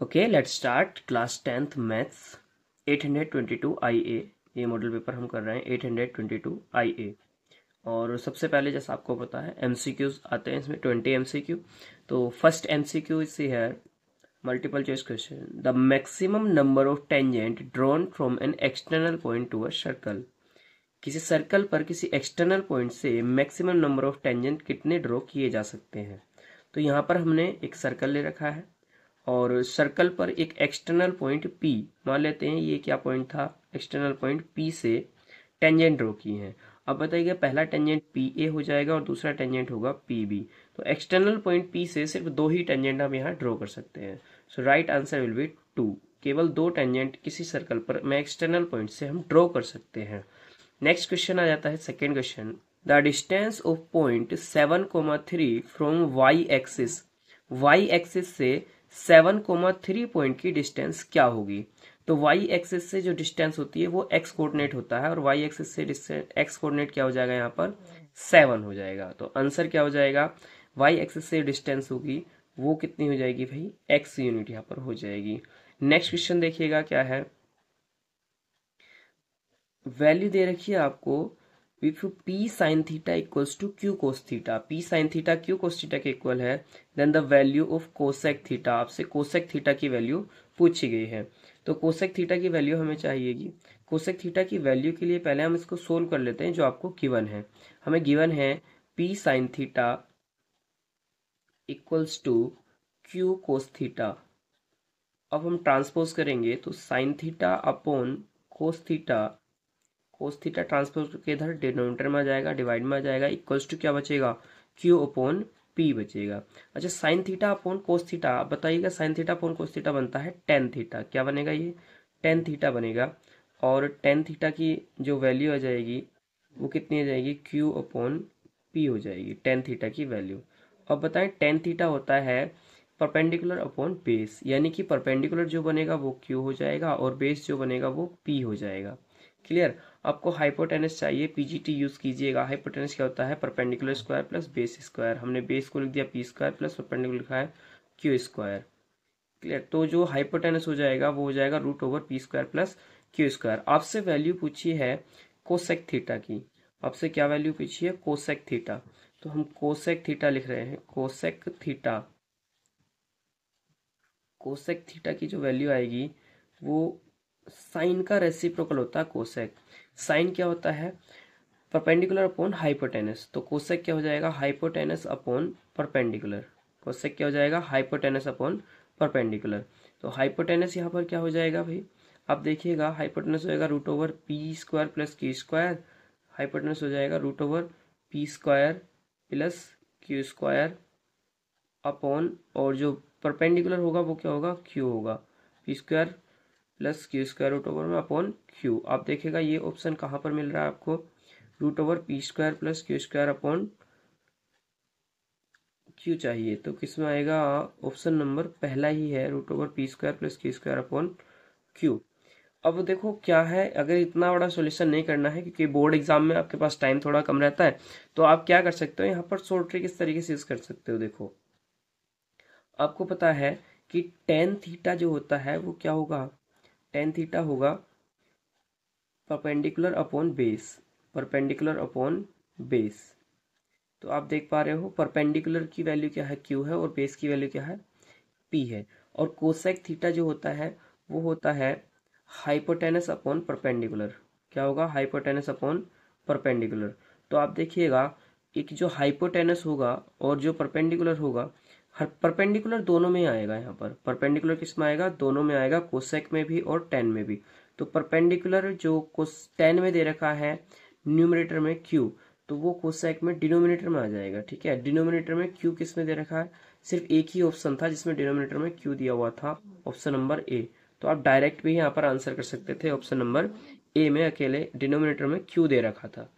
Okay, let's start class 10th maths 822 IA। ये model paper हम कर रहे हैं 822 IA। और सबसे पहले जैसा आपको पता है MCQs आते हैं इसमें 20 MCQ। तो first MCQ is here, multiple choice question. The maximum number of tangent drawn from an external point to a circle. किसी सर्कल पर किसी एक्सटर्नल पॉइंट से मैक्सिमम नंबर ऑफ टेंजेंट कितने ड्रॉ किए जा सकते हैं। तो यहाँ पर हमने एक सर्कल ले रखा है और सर्कल पर एक एक्सटर्नल पॉइंट P मान लेते हैं। ये क्या पॉइंट था, एक्सटर्नल पॉइंट P से टेंजेंट ड्रॉ की है। अब बताइए, पहला टेंजेंट PA हो जाएगा और दूसरा टेंजेंट होगा PB। तो एक्सटर्नल पॉइंट P से सिर्फ दो ही टेंजेंट हम यहाँ ड्रॉ कर सकते हैं। सो राइट आंसर विल बी 2। केवल दो टेंजेंट किसी सर्कल पर मैं एक्सटर्नल पॉइंट से हम ड्रॉ कर सकते हैं। नेक्स्ट क्वेश्चन आ जाता है second question. The distance of point 7,3 from Y axis. Y axis से 7,3 पॉइंट की डिस्टेंस क्या होगी। तो वाई एक्सिस से जो डिस्टेंस होती है वो एक्स कोऑर्डिनेट होता है और वाई एक्सिस से एक्स कोऑर्डिनेट क्या हो जाएगा, यहाँ पर 7 हो जाएगा। तो आंसर क्या हो जाएगा, वाई एक्सिस से डिस्टेंस होगी वो कितनी हो जाएगी भाई, एक्स यूनिट यहाँ पर हो जाएगी। नेक्स्ट क्वेश्चन देखिएगा क्या है। वैल्यू दे रखी है आपको, if P sine theta equals to Q cos theta. P sine theta Q cos theta के इक्वल है, then the value of cosec theta. आपसे कोसेक थीटा की वैल्यू पूछी गई है। तो कोसेक थीटा की वैल्यू हमें चाहिएगी। कोसेक थीटा की वैल्यू के लिए पहले हम इसको सोल्व कर लेते हैं जो आपको गिवन है। हमें गिवन है P sine theta equals to Q cos theta. अब हम ट्रांसपोज करेंगे तो sine theta upon cos theta, cos theta transpose करके इधर डिनोमिनेटर में आ जाएगा, डिवाइड में आ जाएगा, इक्वल्स टू क्या बचेगा, क्यू अपॉन पी बचेगा। अच्छा, sign theta upon cos theta, आप बताइएगा sign theta upon cos theta बनता है टेन थीटा। क्या बनेगा, ये टेन थीटा बनेगा। और टेन थीटा की जो वैल्यू आ जाएगी वो कितनी आ जाएगी, क्यू अपॉन पी हो जाएगी टेन थीटा की वैल्यू। अब बताएं, टेन थीटा होता है परपेंडिकुलर अपॉन बेस, यानी कि परपेंडिकुलर जो बनेगा वो क्यू हो जाएगा और बेस जो बनेगा वो पी हो जाएगा। क्लियर। आपको हाइपोटेनस चाहिए, पीजीटी यूज कीजिएगा। हाइपोटेनस क्या होता है, perpendicular square plus base square. हमने बेस को लिख दिया पी स्क्वायर प्लस परपेंडिकुलर लिखा है क्यू स्क्वायर। क्लियर। तो जो हाइपोटेनस हो जाएगा वो हो जाएगा root over P square plus Q square. आपसे वैल्यू पूछी है कोसेक थीटा की। आपसे क्या वैल्यू पूछी है, कोसेक थीटा। तो हम कोसेक थीटा लिख रहे हैं, कोसेक थीटा। कोसेक थीटा की जो वैल्यू आएगी वो साइन का रेसिप्रोकल होता है कोसेक। साइन क्या होता है, परपेंडिकुलर अपॉन हाइपोटेनस। तो कोसेक क्या हो जाएगा, हाइपोटेनस अपॉन परपेंडिकुलर। कोसेक क्या हो जाएगा, हाइपोटेनस अपॉन परपेंडिकुलर। तो हाइपोटेनस यहाँ पर क्या हो जाएगा भाई, आप देखिएगा हाइपोटेनस हो जाएगा root over P square plus Q square. Hypotenuse हो जाएगा root over P square plus Q square upon, और जो परपेंडिकुलर होगा वो क्या होगा, क्यू होगा। P square plus Q square root over में अपॉन क्यू। आप देखिएगा ये ऑप्शन कहाँ पर मिल रहा है आपको, root over P square plus Q square upon Q चाहिए। तो किस में आएगा, ऑप्शन नंबर पहला ही है, root over P square plus Q square upon Q. अब देखो क्या है, अगर इतना बड़ा सॉल्यूशन नहीं करना है क्योंकि बोर्ड एग्जाम में आपके पास टाइम थोड़ा कम रहता है, तो आप क्या कर सकते हो, यहाँ पर शॉर्ट ट्रिक इस तरीके से यूज कर सकते हो। देखो आपको पता है कि टेन थीटा जो होता है वो क्या होगा, टेन थीटा होगा perpendicular upon base, perpendicular upon base. तो आप देख पा रहे हो परपेंडिकुलर की वैल्यू क्या है, क्यू है, और बेस की वैल्यू क्या है, पी है। और कोसेक थीटा जो होता है वो होता है हाइपोटेनस अपॉन परपेंडिकुलर। क्या होगा, हाइपोटेनस अपॉन परपेंडिकुलर। तो आप देखिएगा एक जो हाइपोटेनस होगा और जो परपेंडिकुलर होगा, हर परपेंडिकुलर दोनों में आएगा। यहाँ पर परपेंडिकुलर किस में आएगा, दोनों में आएगा, कोसेक में भी और टेन में भी। तो परपेंडिकुलर जो कोस टेन में दे रखा है न्यूमरेटर में क्यू, तो वो कोसेक में डिनोमिनेटर में आ जाएगा। ठीक है, डिनोमिनेटर में क्यू किस में दे रखा है, सिर्फ एक ही ऑप्शन था जिसमें डिनोमिनेटर में क्यू दिया हुआ था, ऑप्शन नंबर ए। तो आप डायरेक्ट भी यहाँ पर आंसर कर सकते थे, ऑप्शन नंबर ए में अकेले डिनोमिनेटर में क्यू दे रखा था।